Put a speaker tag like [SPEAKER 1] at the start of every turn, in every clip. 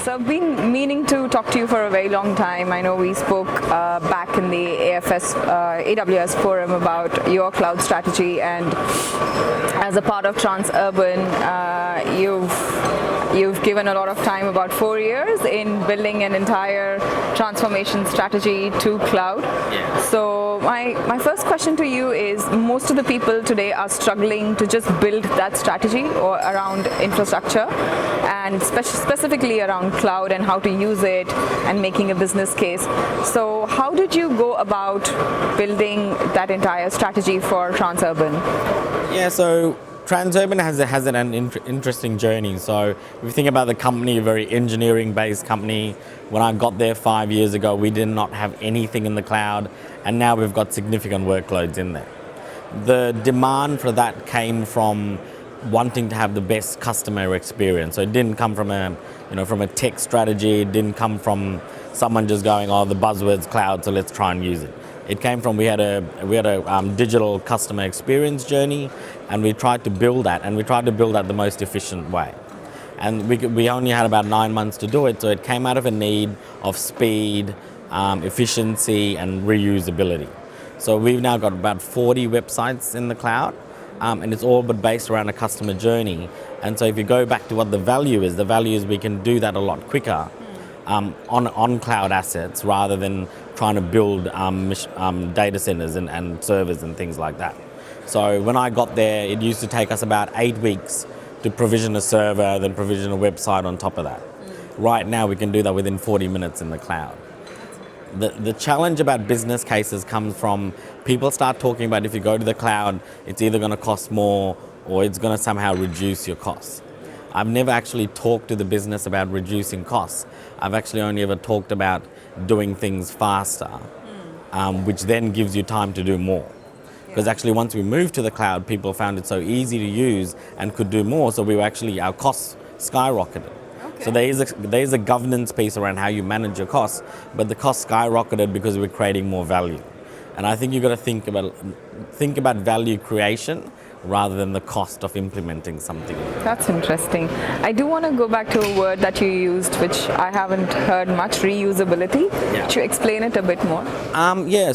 [SPEAKER 1] So I've been meaning to talk to you for a very long time. I know we spoke back in the AWS forum about your cloud strategy, and as a part of Transurban, you've given a lot of time, about 4 years, in building an entire transformation strategy to cloud.
[SPEAKER 2] Yeah.
[SPEAKER 1] So my first question to you is, most of the people today are struggling to just build that strategy or around infrastructure, and specifically around cloud and how to use it and making a business case. So how did you go about building that entire strategy for Transurban?
[SPEAKER 2] Yeah, so Transurban has an interesting journey. So if you think about the company, a very engineering-based company, when I got there 5 years ago, we did not have anything in the cloud, and now we've got significant workloads in there. The demand for that came from wanting to have the best customer experience. So it didn't come from a tech strategy. It didn't come from someone just going, oh, the buzzword's cloud, so let's try and use it. It came from we had a digital customer experience journey, and we tried to build that, and we tried to build that the most efficient way. And we only had about 9 months to do it, so it came out of a need of speed, efficiency, and reusability. So we've now got about 40 websites in the cloud, and it's all but based around a customer journey. And so if you go back to what the value is we can do that a lot quicker on cloud assets, rather than trying to build data centers and servers and things like that. So when I got there, it used to take us about 8 weeks to provision a server, then provision a website on top of that. Right now we can do that within 40 minutes in the cloud. The challenge about business cases comes from people start talking about, if you go to the cloud, it's either going to cost more or it's going to somehow reduce your costs. I've never actually talked to the business about reducing costs. I've actually only ever talked about doing things faster, which then gives you time to do more. Because actually once we moved to the cloud, people found it so easy to use and could do more, so our costs skyrocketed. Okay. So there is a governance piece around how you manage your costs, but the costs skyrocketed because we're creating more value. And I think you've got to think about value creation rather than the cost of implementing something.
[SPEAKER 1] That's interesting. I do want to go back to a word that you used, which I haven't heard much, reusability.
[SPEAKER 2] Yeah.
[SPEAKER 1] Could you explain it a bit more?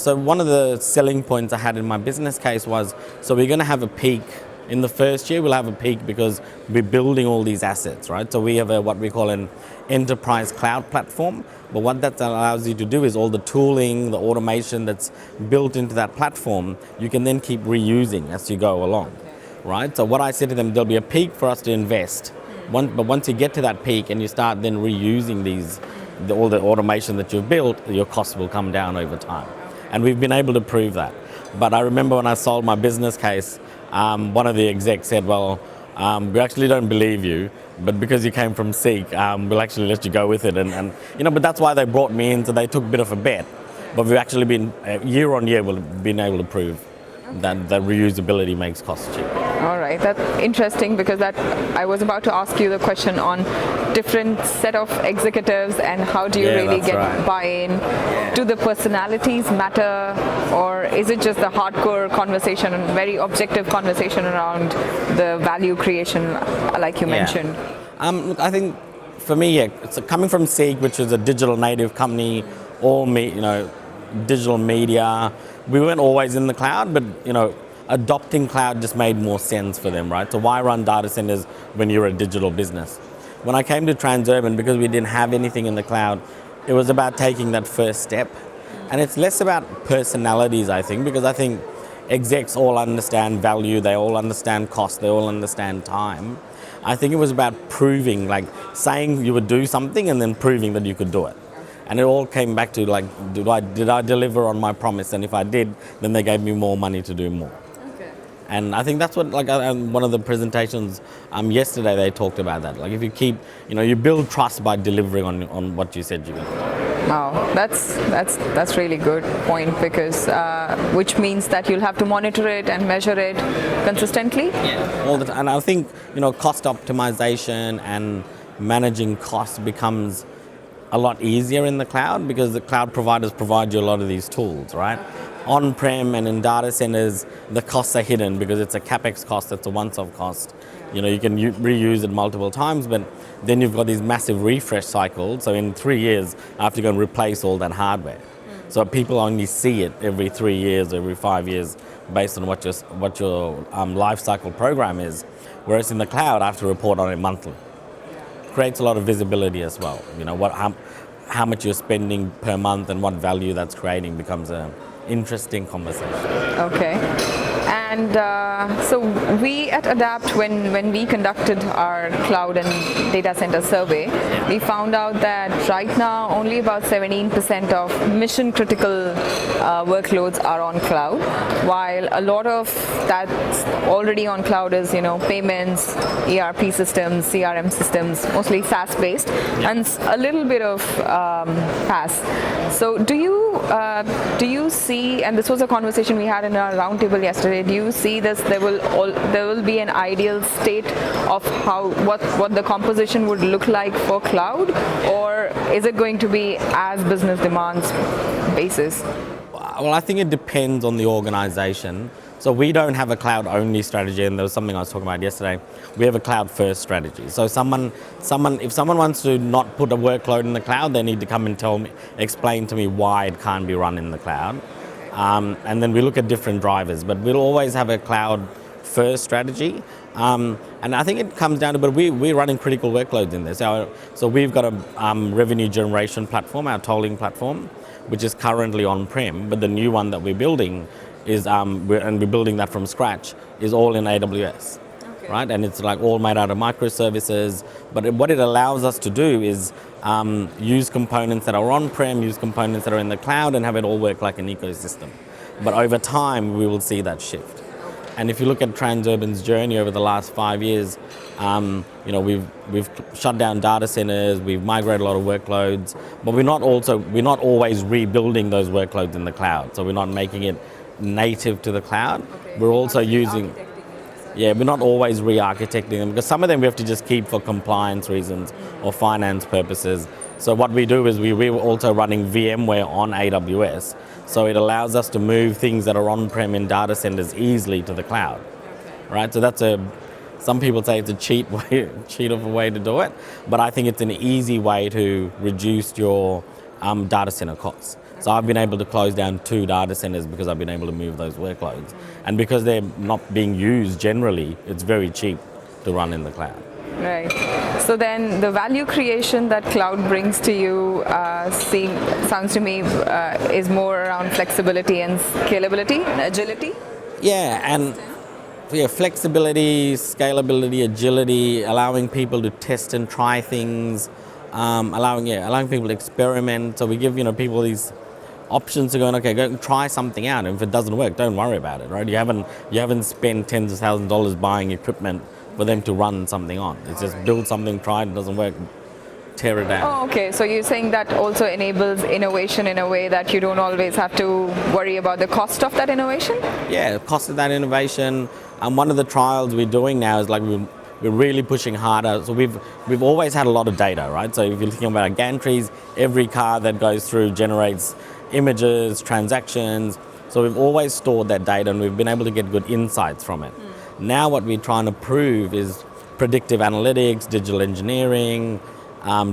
[SPEAKER 2] So one of the selling points I had in my business case was, so we're going to have a peak. In the first year, we'll have a peak because we're building all these assets, right? So we have what we call an enterprise cloud platform. But what that allows you to do is all the tooling, the automation that's built into that platform, you can then keep reusing as you go along, right? So what I said to them, there'll be a peak for us to invest. But once you get to that peak and you start then reusing all the automation that you've built, your costs will come down over time. And we've been able to prove that. But I remember when I sold my business case, one of the execs said, well, we actually don't believe you, but because you came from Seek, we'll actually let you go with it. But that's why they brought me in, so they took a bit of a bet. But we've actually been, year on year, we've been able to prove that reusability makes costs cheap.
[SPEAKER 1] All right, that's interesting, because I was about to ask you the question on different set of executives and how do you really get buy-in. Yeah. Do the personalities matter, or is it just a hardcore conversation, very objective conversation around the value creation, like you mentioned?
[SPEAKER 2] Look, I think for me, it's coming from Seek, which is a digital native company, digital media. We weren't always in the cloud, but adopting cloud just made more sense for them, right? So why run data centers when you're a digital business? When I came to Transurban, because we didn't have anything in the cloud, it was about taking that first step. And it's less about personalities, I think, because I think execs all understand value, they all understand cost, they all understand time. I think it was about proving, like saying you would do something and then proving that you could do it. And it all came back to did I deliver on my promise? And if I did, then they gave me more money to do more. And I think that's what, one of the presentations yesterday, they talked about that. Like, if you keep, you build trust by delivering on what you said you're going to do.
[SPEAKER 1] Wow, that's really good point, because which means that you'll have to monitor it and measure it consistently.
[SPEAKER 2] Yeah, all the time. And I think cost optimization and managing costs becomes a lot easier in the cloud because the cloud providers provide you a lot of these tools, right? On-prem and in data centers, the costs are hidden because it's a capex cost, it's a once-off cost. You can reuse it multiple times, but then you've got these massive refresh cycles. So in 3 years, I have to go and replace all that hardware. So people only see it every 3 years, every 5 years, based on what your life cycle program is. Whereas in the cloud, I have to report on it monthly. Creates a lot of visibility as well. How much you're spending per month and what value that's creating becomes an interesting conversation.
[SPEAKER 1] Okay. And so we at Adapt, when we conducted our cloud and data center survey, we found out that right now only about 17% of mission critical workloads are on cloud, while a lot of that's already on cloud is payments, ERP systems, CRM systems, mostly SaaS based, and a little bit of PaaS. So do you see, and this was a conversation we had in our roundtable yesterday, do you see this, there will be an ideal state of what the composition would look like for cloud, or is it going to be as business demands basis?
[SPEAKER 2] Well, I think it depends on the organization. So we don't have a cloud-only strategy, and there was something I was talking about yesterday. We have a cloud-first strategy. So if someone wants to not put a workload in the cloud, they need to come and explain to me why it can't be run in the cloud. And then we look at different drivers, but we'll always have a cloud-first strategy. And I think it comes down to, but we're running critical workloads in this. So we've got a revenue generation platform, our tolling platform, which is currently on-prem, but the new one that we're building is, and we're building that from scratch, is all in AWS. Okay. Right? And it's like all made out of microservices. But what it allows us to do is use components that are on-prem, use components that are in the cloud, and have it all work like an ecosystem. But over time, we will see that shift. And if you look at Transurban's journey over the last 5 years, we've shut down data centers, we've migrated a lot of workloads, but we're not always rebuilding those workloads in the cloud. So we're not making it native to the cloud. Okay. We're also using, we're not always re-architecting them, because some of them we have to just keep for compliance reasons or finance purposes. So what we do is we're also running VMware on AWS. So it allows us to move things that are on-prem in data centers easily to the cloud. Okay. Right? So some people say it's a cheat of a way to do it, but I think it's an easy way to reduce your data center costs. So I've been able to close down 2 data centers because I've been able to move those workloads. And because they're not being used generally, it's very cheap to run in the cloud.
[SPEAKER 1] Right. So then the value creation that cloud brings to you, sounds to me, is more around flexibility and scalability and agility?
[SPEAKER 2] Flexibility, scalability, agility, allowing people to test and try things, allowing people to experiment. So we give people these options to go and try something out, and if it doesn't work, don't worry about it, right? You haven't spent tens of thousands of dollars buying equipment for them to run something on. It's just build something, try it doesn't work, tear it down.
[SPEAKER 1] Oh, okay. So you're saying that also enables innovation in a way that you don't always have to worry about the cost of that innovation? Yeah,
[SPEAKER 2] cost of that innovation. And one of the trials we're doing now is we're really pushing harder. So we've always had a lot of data, right? So if you're thinking about gantries, every car that goes through generates images, transactions. So we've always stored that data, and we've been able to get good insights from it. Now what we're trying to prove is predictive analytics, digital engineering,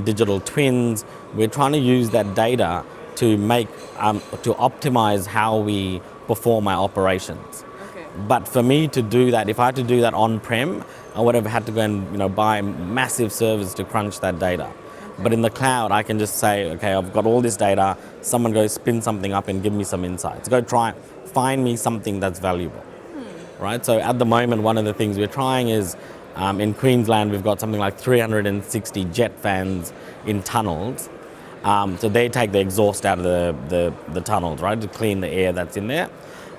[SPEAKER 2] digital twins. We're trying to use that data to to optimize how we perform our operations. Okay. But for me to do that, if I had to do that on-prem, I would have had to go and buy massive servers to crunch that data. Okay. But in the cloud, I can just say, okay, I've got all this data. Someone go spin something up and give me some insights. Go find me something that's valuable. Right? So at the moment, one of the things we're trying is, in Queensland, we've got something like 360 jet fans in tunnels. So they take the exhaust out of the tunnels, right, to clean the air that's in there.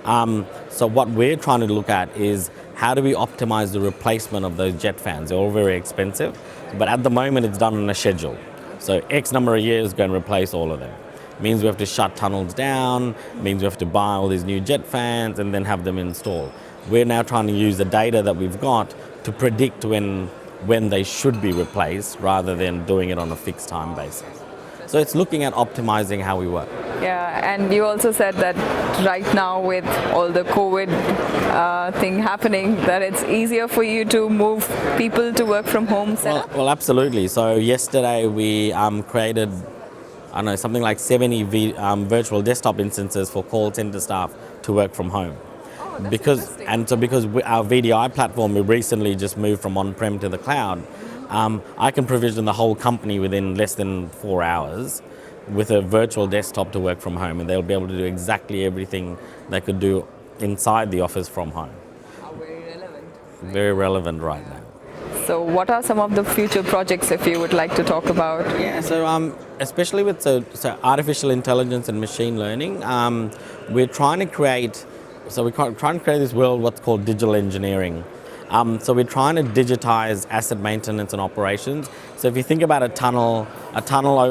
[SPEAKER 2] So what we're trying to look at is how do we optimize the replacement of those jet fans? They're all very expensive, but at the moment it's done on a schedule. So X number of years go and replace all of them. Means we have to shut tunnels down, means we have to buy all these new jet fans and then have them installed. We're now trying to use the data that we've got to predict when they should be replaced rather than doing it on a fixed time basis. So it's looking at optimizing how we work.
[SPEAKER 1] Yeah, and you also said that right now with all the COVID thing happening, that it's easier for you to move people to work from home setup?
[SPEAKER 2] Well, absolutely. So yesterday we created, I don't know, something like 70 virtual desktop instances for call center staff to work from home. Because our VDI platform, we recently just moved from on-prem to the cloud, I can provision the whole company within less than 4 hours with a virtual desktop to work from home, and they'll be able to do exactly everything they could do inside the office from home.
[SPEAKER 1] Very relevant.
[SPEAKER 2] Very relevant right now.
[SPEAKER 1] So what are some of the future projects if you would like to talk about?
[SPEAKER 2] Yeah, so especially with so artificial intelligence and machine learning, we're trying to create this world what's called digital engineering. So we're trying to digitize asset maintenance and operations. So if you think about a tunnel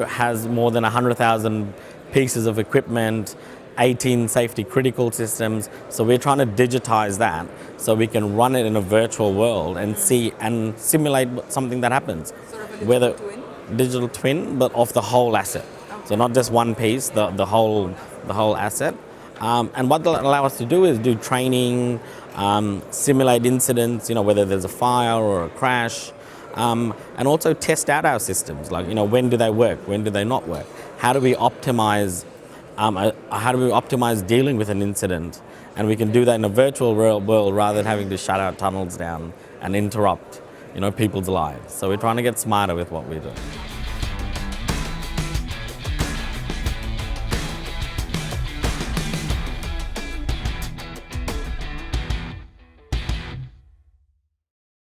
[SPEAKER 2] has more than 100,000 pieces of equipment, 18 safety critical systems. So we're trying to digitize that so we can run it in a virtual world and see and simulate something that happens.
[SPEAKER 1] Sort of a digital twin?
[SPEAKER 2] Digital twin, but of the whole asset. Okay. So not just one piece, the whole asset. And what they'll allow us to do is do training, simulate incidents, whether there's a fire or a crash, and also test out our systems. Like, when do they work? When do they not work? How do we optimize dealing with an incident? And we can do that in a virtual world rather than having to shut our tunnels down and interrupt, people's lives. So we're trying to get smarter with what we do.